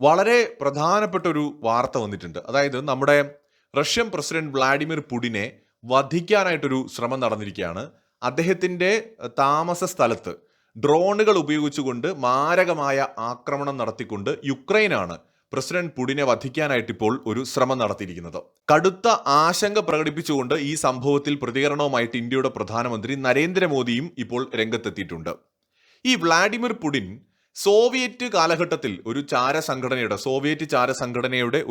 വളരെ പ്രധാനപ്പെട്ട ഒരു വാർത്ത വന്നിട്ടുണ്ട്. അതായത് നമ്മുടെ റഷ്യൻ പ്രസിഡന്റ് വ്ളാഡിമിർ പുടിനെ വധിക്കാനായിട്ടൊരു ശ്രമം നടന്നിരിക്കുകയാണ്. അദ്ദേഹത്തിന്റെ താമസ സ്ഥലത്ത് ഡ്രോണുകൾ ഉപയോഗിച്ചുകൊണ്ട് മാരകമായ ആക്രമണം നടത്തിക്കൊണ്ട് യുക്രൈനാണ് പ്രസിഡന്റ് പുടിനെ വധിക്കാനായിട്ട് ഇപ്പോൾ ഒരു ശ്രമം നടത്തിയിരിക്കുന്നത്. കടുത്ത ആശങ്ക പ്രകടിപ്പിച്ചുകൊണ്ട് ഈ സംഭവത്തിൽ പ്രതികരണവുമായിട്ട് ഇന്ത്യയുടെ പ്രധാനമന്ത്രി നരേന്ദ്രമോദിയും ഇപ്പോൾ രംഗത്തെത്തിയിട്ടുണ്ട്. ഈ വ്ളാഡിമിർ പുടിൻ സോവിയറ്റ് കാലഘട്ടത്തിൽ ഒരു സോവിയറ്റ് ചാരസംഘടനയുടെ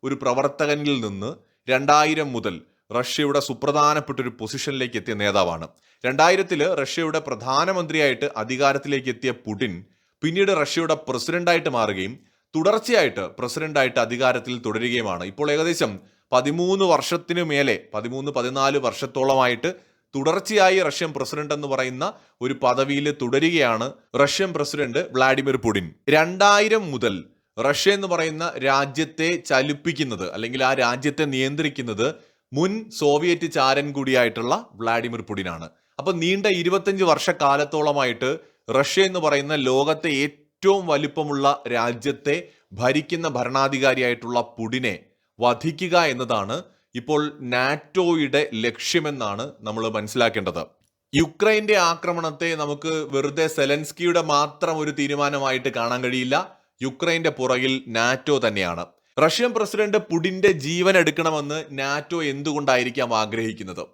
ഒരു പ്രവർത്തകനിൽ നിന്ന് 2000 മുതൽ റഷ്യയുടെ സുപ്രധാനപ്പെട്ട ഒരു പൊസിഷനിലേക്ക് എത്തിയ നേതാവാണ്. 2000 റഷ്യയുടെ പ്രധാനമന്ത്രിയായിട്ട് അധികാരത്തിലേക്ക് എത്തിയ പുടിൻ പിന്നീട് റഷ്യയുടെ പ്രസിഡന്റായിട്ട് മാറുകയും തുടർച്ചയായിട്ട് പ്രസിഡന്റായിട്ട് അധികാരത്തിൽ തുടരുകയുമാണ്. ഇപ്പോൾ ഏകദേശം 13 വർഷത്തിനു മേലെ 13-14 വർഷത്തോളമായിട്ട് തുടർച്ചയായി റഷ്യൻ പ്രസിഡന്റ് എന്ന് പറയുന്ന ഒരു പദവിയിൽ തുടരുകയാണ് റഷ്യൻ പ്രസിഡന്റ് വ്ളാഡിമിർ പുടിൻ. 2000 മുതൽ റഷ്യ എന്ന് പറയുന്ന രാജ്യത്തെ ചലിപ്പിക്കുന്നത് അല്ലെങ്കിൽ ആ രാജ്യത്തെ നിയന്ത്രിക്കുന്നത് മുൻ സോവിയറ്റ് ചാരൻ കൂടിയായിട്ടുള്ള വ്ളാഡിമിർ പുടിനാണ്. അപ്പൊ നീണ്ട 25 വർഷക്കാലത്തോളമായിട്ട് റഷ്യ എന്ന് പറയുന്ന ലോകത്തെ ഏറ്റവും വലിപ്പമുള്ള രാജ്യത്തെ ഭരിക്കുന്ന ഭരണാധികാരിയായിട്ടുള്ള പുടിനെ വധിക്കുക എന്നതാണ് ഇപ്പോൾ നാറ്റോയുടെ ലക്ഷ്യമെന്നാണ് നമ്മൾ മനസ്സിലാക്കേണ്ടത്. യുക്രൈന്റെ ആക്രമണത്തെ നമുക്ക് വെറുതെ സെലൻസ്കിയുടെ മാത്രം ഒരു തീരുമാനമായിട്ട് കാണാൻ കഴിയില്ല. യുക്രൈന്റെ പുറകിൽ നാറ്റോ തന്നെയാണ്. റഷ്യൻ പ്രസിഡന്റ് പുടിന്റെ ജീവൻ എടുക്കണമെന്ന് നാറ്റോ എന്തുകൊണ്ടായിരിക്കാം ആഗ്രഹിക്കുന്നത്?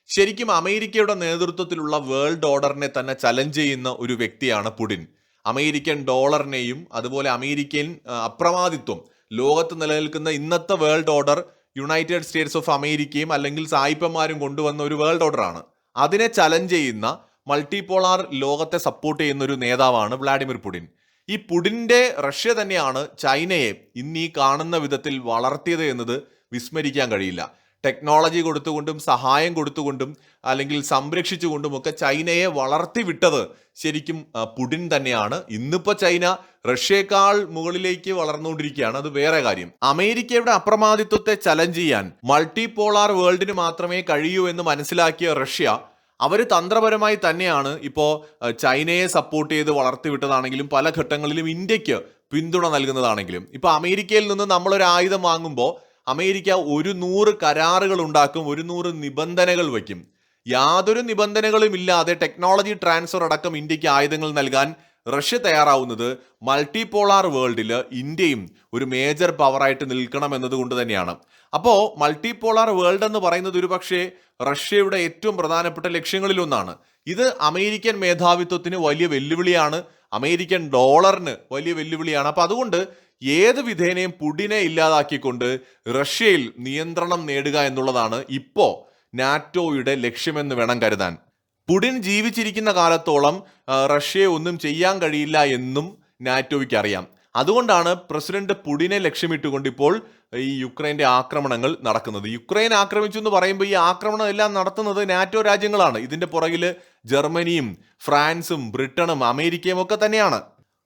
ശരിക്കും അമേരിക്കയുടെ നേതൃത്വത്തിലുള്ള വേൾഡ് ഓർഡറിനെ തന്നെ ചലഞ്ച് ചെയ്യുന്ന ഒരു വ്യക്തിയാണ് പുടിൻ. അമേരിക്കൻ ഡോളറിനെയും അതുപോലെ അമേരിക്കൻ അപ്രമാദിത്വം, ലോകത്ത് നിലനിൽക്കുന്ന ഇന്നത്തെ world order United States of അമേരിക്കയും അല്ലെങ്കിൽ സായിപ്പന്മാരും കൊണ്ടുവന്ന ഒരു വേൾഡ് ഓർഡറാണ്. അതിനെ ചലഞ്ച് ചെയ്യുന്ന മൾട്ടിപോളാർ ലോകത്തെ സപ്പോർട്ട് ചെയ്യുന്ന ഒരു നേതാവാണ് വ്ളാഡിമിർ പുടിൻ. ഈ പുടിന്റെ റഷ്യ തന്നെയാണ് ചൈനയെ ഇന്ന് ഈ കാണുന്ന വിധത്തിൽ വളർത്തിയത് എന്നത് വിസ്മരിക്കാൻ കഴിയില്ല. ടെക്നോളജി കൊടുത്തുകൊണ്ടും സഹായം കൊടുത്തുകൊണ്ടും അല്ലെങ്കിൽ സംരക്ഷിച്ചുകൊണ്ടും ഒക്കെ ചൈനയെ വളർത്തി വിട്ടത് ശരിക്കും പുടിൻ തന്നെയാണ്. ഇന്നിപ്പോ ചൈന റഷ്യയേക്കാൾ മുകളിലേക്ക് വളർന്നുകൊണ്ടിരിക്കുകയാണ്, അത് വേറെ കാര്യം. അമേരിക്കയുടെ അപ്രമാദിത്വത്തെ ചലഞ്ച് ചെയ്യാൻ മൾട്ടിപോളാർ വേൾഡിന് മാത്രമേ കഴിയൂ എന്ന് മനസ്സിലാക്കിയ റഷ്യ അവർ തന്ത്രപരമായി തന്നെയാണ് ഇപ്പോൾ ചൈനയെ സപ്പോർട്ട് ചെയ്ത് വളർത്തിവിട്ടതാണെങ്കിലും പല ഘട്ടങ്ങളിലും ഇന്ത്യക്ക് പിന്തുണ നൽകുന്നതാണെങ്കിലും. ഇപ്പൊ അമേരിക്കയിൽ നിന്ന് നമ്മളൊരു ആയുധം വാങ്ങുമ്പോൾ അമേരിക്ക 100 കരാറുകൾ ഉണ്ടാക്കും, 100 നിബന്ധനകൾ വയ്ക്കും. യാതൊരു നിബന്ധനകളും ഇല്ലാതെ ടെക്നോളജി ട്രാൻസ്ഫർ അടക്കം ഇന്ത്യക്ക് ആയുധങ്ങൾ നൽകാൻ റഷ്യ തയ്യാറാവുന്നത് മൾട്ടിപോളാർ വേൾഡിൽ ഇന്ത്യയും ഒരു മേജർ പവറായിട്ട് നിൽക്കണം എന്നതുകൊണ്ട് തന്നെയാണ്. അപ്പോൾ മൾട്ടിപോളാർ വേൾഡ് എന്ന് പറയുന്നത് ഒരു പക്ഷേ റഷ്യയുടെ ഏറ്റവും പ്രധാനപ്പെട്ട ലക്ഷ്യങ്ങളിലൊന്നാണ്. ഇത് അമേരിക്കൻ മേധാവിത്വത്തിന് വലിയ വെല്ലുവിളിയാണ്, അമേരിക്കൻ ഡോളറിന് വലിയ വെല്ലുവിളിയാണ്. അപ്പൊ അതുകൊണ്ട് ഏത് വിധേനയും പുടിനെ ഇല്ലാതാക്കിക്കൊണ്ട് റഷ്യയിൽ നിയന്ത്രണം നേടുക എന്നുള്ളതാണ് ഇപ്പോ നാറ്റോയുടെ ലക്ഷ്യമെന്ന് വേണം കരുതാൻ. പുടിൻ ജീവിച്ചിരിക്കുന്ന കാലത്തോളം റഷ്യയെ ഒന്നും ചെയ്യാൻ കഴിയില്ല എന്നും നാറ്റോയ്ക്ക് അറിയാം. അതുകൊണ്ടാണ് പ്രസിഡന്റ് പുടിനെ ലക്ഷ്യമിട്ടുകൊണ്ട് ഇപ്പോൾ ഈ യുക്രൈന്റെ ആക്രമണങ്ങൾ നടക്കുന്നത്. യുക്രൈൻ ആക്രമിച്ചു എന്ന് പറയുമ്പോൾ ഈ ആക്രമണം എല്ലാം നടത്തുന്നത് നാറ്റോ രാജ്യങ്ങളാണ്. ഇതിന്റെ പുറകില് ജർമ്മനിയും ഫ്രാൻസും ബ്രിട്ടനും അമേരിക്കയും ഒക്കെ തന്നെയാണ്.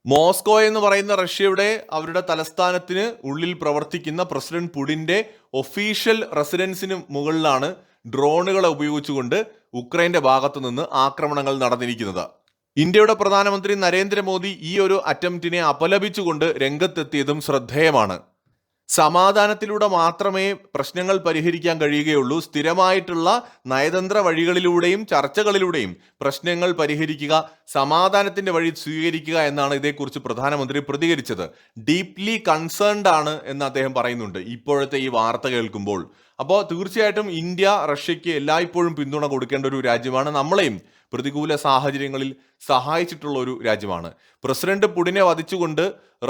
മോസ്കോ എന്ന് പറയുന്ന റഷ്യയുടെ അവരുടെ തലസ്ഥാനത്തിന് ഉള്ളിൽ പ്രവർത്തിക്കുന്ന പ്രസിഡന്റ് പുടിന്റെ ഒഫീഷ്യൽ റെസിഡൻസിന് മുകളിലാണ് ഡ്രോണുകളെ ഉപയോഗിച്ചുകൊണ്ട് ഉക്രൈന്റെ ഭാഗത്തു നിന്ന് ആക്രമണങ്ങൾ നടന്നിരിക്കുന്നത്. ഇന്ത്യയുടെ പ്രധാനമന്ത്രി നരേന്ദ്രമോദി ഈ ഒരു അറ്റംപ്റ്റിനെ അപലപിച്ചുകൊണ്ട് രംഗത്തെത്തിയതും ശ്രദ്ധേയമാണ്. സമാധാനത്തിലൂടെ മാത്രമേ പ്രശ്നങ്ങൾ പരിഹരിക്കാൻ കഴിയുകയുള്ളൂ. സ്ഥിരമായിട്ടുള്ള നയതന്ത്ര വഴികളിലൂടെയും ചർച്ചകളിലൂടെയും പ്രശ്നങ്ങൾ പരിഹരിക്കുക, സമാധാനത്തിന്റെ വഴി സ്വീകരിക്കുക എന്നാണ് ഇതേക്കുറിച്ച് പ്രധാനമന്ത്രി പ്രതികരിച്ചത്. ഡീപ്ലി കൺസേൺഡ് ആണ് എന്ന് അദ്ദേഹം പറയുന്നുണ്ട് ഇപ്പോഴത്തെ ഈ വാർത്ത കേൾക്കുമ്പോൾ. അപ്പോൾ തീർച്ചയായിട്ടും ഇന്ത്യ റഷ്യയ്ക്ക് എല്ലായ്പ്പോഴും പിന്തുണ കൊടുക്കേണ്ട ഒരു രാജ്യമാണ്. നമ്മളെയും പ്രതികൂല സാഹചര്യങ്ങളിൽ സഹായിച്ചിട്ടുള്ള ഒരു രാജ്യമാണ്. പ്രസിഡന്റ് പുടിനെ വധിച്ചുകൊണ്ട്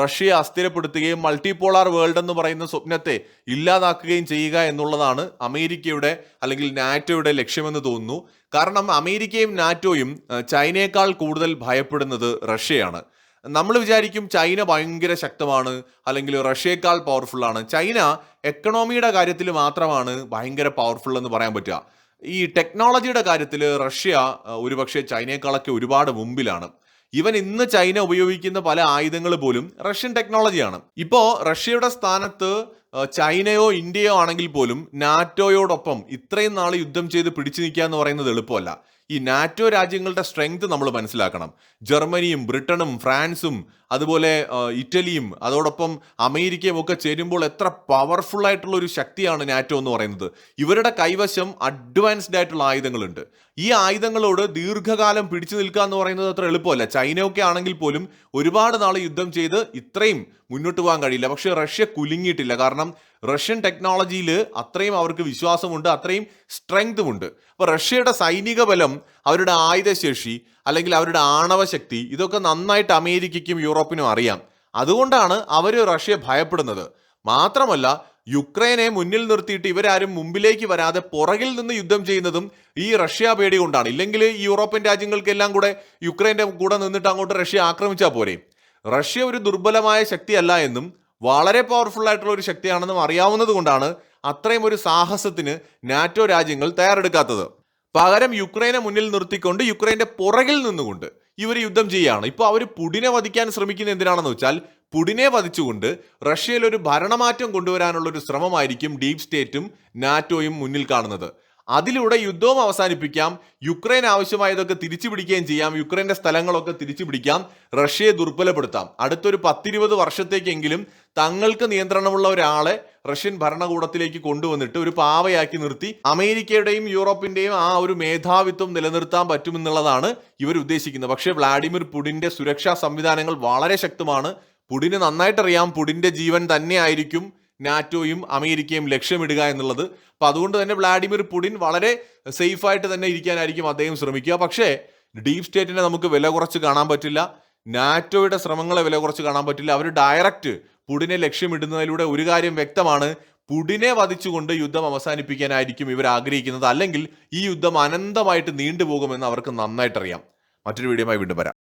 റഷ്യയെ അസ്ഥിരപ്പെടുത്തുകയും മൾട്ടിപോളാർ വേൾഡ് എന്ന് പറയുന്ന സ്വപ്നത്തെ ഇല്ലാതാക്കുകയും ചെയ്യുക എന്നുള്ളതാണ് അമേരിക്കയുടെ അല്ലെങ്കിൽ നാറ്റോയുടെ ലക്ഷ്യമെന്ന് തോന്നുന്നു. കാരണം അമേരിക്കയും നാറ്റോയും ചൈനയേക്കാൾ കൂടുതൽ ഭയപ്പെടുന്നത് റഷ്യയാണ്. നമ്മൾ വിചാരിക്കും ചൈന ഭയങ്കര ശക്തമാണ് അല്ലെങ്കിൽ റഷ്യയേക്കാൾ പവർഫുൾ ആണ്. ചൈന എക്കണോമിയുടെ കാര്യത്തിൽ മാത്രമാണ് ഭയങ്കര പവർഫുൾ എന്ന് പറയാൻ പറ്റുക. ഈ ടെക്നോളജിയുടെ കാര്യത്തിൽ റഷ്യ ഒരുപക്ഷെ ചൈനയെക്കാളൊക്കെ ഒരുപാട് മുമ്പിലാണ്. ഇവൻ ഇന്ന് ചൈന ഉപയോഗിക്കുന്ന പല ആയുധങ്ങൾ പോലും റഷ്യൻ ടെക്നോളജിയാണ്. ഇപ്പോ റഷ്യയുടെ സ്ഥാനത്ത് ചൈനയോ ഇന്ത്യയോ ആണെങ്കിൽ പോലും നാറ്റോയോടൊപ്പം ഇത്രയും നാൾ യുദ്ധം ചെയ്ത് പിടിച്ചു നിൽക്കുക എന്ന് പറയുന്നത് എളുപ്പമല്ല. ഈ നാറ്റോ രാജ്യങ്ങളുടെ സ്ട്രെങ്ത് നമ്മൾ മനസ്സിലാക്കണം. ജർമ്മനിയും ബ്രിട്ടനും ഫ്രാൻസും അതുപോലെ ഇറ്റലിയും അതോടൊപ്പം അമേരിക്കയും ഒക്കെ ചേരുമ്പോൾ എത്ര പവർഫുൾ ആയിട്ടുള്ള ഒരു ശക്തിയാണ് നാറ്റോ എന്ന് പറയുന്നത്. ഇവരുടെ കൈവശം അഡ്വാൻസ്ഡ് ആയിട്ടുള്ള ആയുധങ്ങളുണ്ട്. ഈ ആയുധങ്ങളോട് ദീർഘകാലം പിടിച്ചു നിൽക്കുക എന്ന് പറയുന്നത് അത്ര എളുപ്പമല്ല. ചൈനയൊക്കെ ആണെങ്കിൽ പോലും ഒരുപാട് നാൾ യുദ്ധം ചെയ്ത് ഇത്രയും മുന്നോട്ട് പോകാൻ കഴിയില്ല. പക്ഷേ റഷ്യ കുലുങ്ങിയിട്ടില്ല. കാരണം റഷ്യൻ ടെക്നോളജിയിൽ അത്രയും അവർക്ക് വിശ്വാസമുണ്ട്, അത്രയും സ്ട്രെങ്തുമുണ്ട്. അപ്പോൾ റഷ്യയുടെ സൈനിക ബലം, അവരുടെ ആയുധശേഷി, അല്ലെങ്കിൽ അവരുടെ ആണവശക്തി, ഇതൊക്കെ നന്നായിട്ട് അമേരിക്കയ്ക്കും യൂറോപ്പിനും അറിയാം. അതുകൊണ്ടാണ് അവർ റഷ്യയെ ഭയപ്പെടുന്നത്. മാത്രമല്ല, യുക്രൈനെ മുന്നിൽ നിർത്തിയിട്ട് ഇവരാരും മുമ്പിലേക്ക് വരാതെ പുറകിൽ നിന്ന് യുദ്ധം ചെയ്യുന്നതും ഈ റഷ്യ പേടി കൊണ്ടാണ്. ഇല്ലെങ്കിൽ ഈ യൂറോപ്യൻ രാജ്യങ്ങൾക്കെല്ലാം കൂടെ യുക്രൈൻ്റെ കൂടെ നിന്നിട്ട് അങ്ങോട്ട് റഷ്യ ആക്രമിച്ചാൽ പോരെ. റഷ്യ ഒരു ദുർബലമായ ശക്തിയല്ല എന്നും വളരെ പവർഫുൾ ആയിട്ടുള്ള ഒരു ശക്തിയാണെന്നും അറിയാവുന്നത് കൊണ്ടാണ് അത്രയും ഒരു സാഹസത്തിന് നാറ്റോ രാജ്യങ്ങൾ തയ്യാറെടുക്കാത്തത്. പകരം യുക്രൈനെ മുന്നിൽ നിർത്തിക്കൊണ്ട് യുക്രൈന്റെ പുറകിൽ നിന്നുകൊണ്ട് ഇവർ യുദ്ധം ചെയ്യുകയാണ്. ഇപ്പോൾ അവർ പുടിനെ വധിക്കാൻ ശ്രമിക്കുന്നത് എന്തിനാണെന്ന് വെച്ചാൽ, പുടിനെ വധിച്ചുകൊണ്ട് റഷ്യയിൽ ഒരു ഭരണമാറ്റം കൊണ്ടുവരാനുള്ള ഒരു ശ്രമമായിരിക്കും ഡീപ് സ്റ്റേറ്റും നാറ്റോയും മുന്നിൽ കാണുന്നത്. അതിലൂടെ യുദ്ധവും അവസാനിപ്പിക്കാം, യുക്രൈൻ ആവശ്യമായതൊക്കെ തിരിച്ചു പിടിക്കുകയും ചെയ്യാം, യുക്രൈന്റെ സ്ഥലങ്ങളൊക്കെ തിരിച്ചു പിടിക്കാം, റഷ്യയെ ദുർബലപ്പെടുത്താം. അടുത്തൊരു 10-20 വർഷത്തേക്കെങ്കിലും തങ്ങൾക്ക് നിയന്ത്രണമുള്ള ഒരാളെ റഷ്യൻ ഭരണകൂടത്തിലേക്ക് കൊണ്ടുവന്നിട്ട് ഒരു പാവയാക്കി നിർത്തി അമേരിക്കയുടെയും യൂറോപ്പിന്റെയും ആ ഒരു മേധാവിത്വം നിലനിർത്താൻ പറ്റുമെന്നുള്ളതാണ് ഇവർ ഉദ്ദേശിക്കുന്നത്. പക്ഷേ വ്ളാഡിമിർ പുടിന്റെ സുരക്ഷാ സംവിധാനങ്ങൾ വളരെ ശക്തമാണ്. പുടിന് നന്നായിട്ടറിയാം പുടിന്റെ ജീവൻ തന്നെയായിരിക്കും നാറ്റോയും അമേരിക്കയും ലക്ഷ്യമിടുക എന്നുള്ളത്. അപ്പം അതുകൊണ്ട് തന്നെ വ്ളാഡിമിർ പുടിൻ വളരെ സേഫായിട്ട് തന്നെ ഇരിക്കാനായിരിക്കും അദ്ദേഹം ശ്രമിക്കുക. പക്ഷേ ഡീപ് സ്റ്റേറ്റിനെ നമുക്ക് വില കുറച്ച് കാണാൻ പറ്റില്ല, നാറ്റോയുടെ ശ്രമങ്ങളെ വില കുറച്ച് കാണാൻ പറ്റില്ല. അവർ ഡയറക്റ്റ് പുടിനെ ലക്ഷ്യമിടുന്നതിലൂടെ ഒരു കാര്യം വ്യക്തമാണ്, പുടിനെ വധിച്ചുകൊണ്ട് യുദ്ധം അവസാനിപ്പിക്കാനായിരിക്കും ഇവർ ആഗ്രഹിക്കുന്നത്. അല്ലെങ്കിൽ ഈ യുദ്ധം അനന്തമായിട്ട് നീണ്ടുപോകുമെന്ന് അവർക്ക് നന്നായിട്ടറിയാം. മറ്റൊരു വീഡിയോയുമായി വീണ്ടും വരാം.